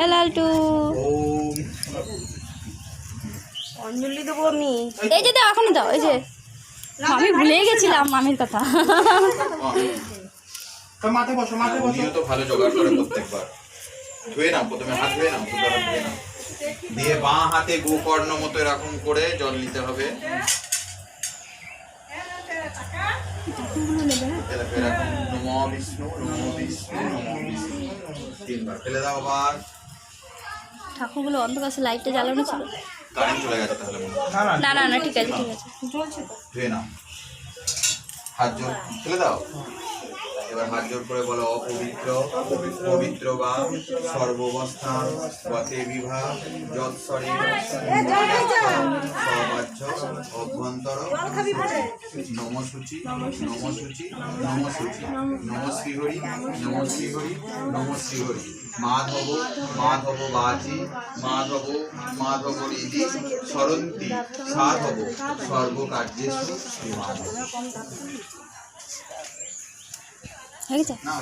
এ লালটু অঞ্জলি দেবো আমি। এই যে দাও, এখনই দাও। এই যে আমি ভুলে গেছিলাম মামির কথা। মাথায় বসো, মাথায় বসো। তো ভালো জোগাড় করে প্রত্যেকবার ধুয়ে নাও, প্রথমে হাত ধুয়ে নাও, দুটো হাত ধুয়ে নাও, দিয়ে বাঁ হাতে গোকর্ণ মতো এরকম করে জল নিতে হবে। নমো বিষ্ণু, নমো বিষ্ণু, নমো বিষ্ণু, তিনবার ফেলে দাও। আবার ঠাকুরগুলো অন্ধকার, লাইটটা জ্বালানো ছিল। কারেন্ট চলে গেছে তাহলে মনে হয়। না না না, ঠিক আছে ঠিক আছে। ধুয়ে নাও, হাত জোর ফেলে দাও। এবার হাত জোর করে বলো অপবিত্র পবিত্র বা সর্বাবস্থান গতে বিভাগ যৎসরে সবাচ্য অভ্যন্তর নমসূচি নমসূচি নমসূচি নম শ্রীহরি নম শ্রীহরি নম শ্রীহরি মাধব মাধব বাচি মাধব মাধব রীতি সরন্তি সাধব সর্বকার্যেষু শ্রীমাধব। হয়ে গেছে? না,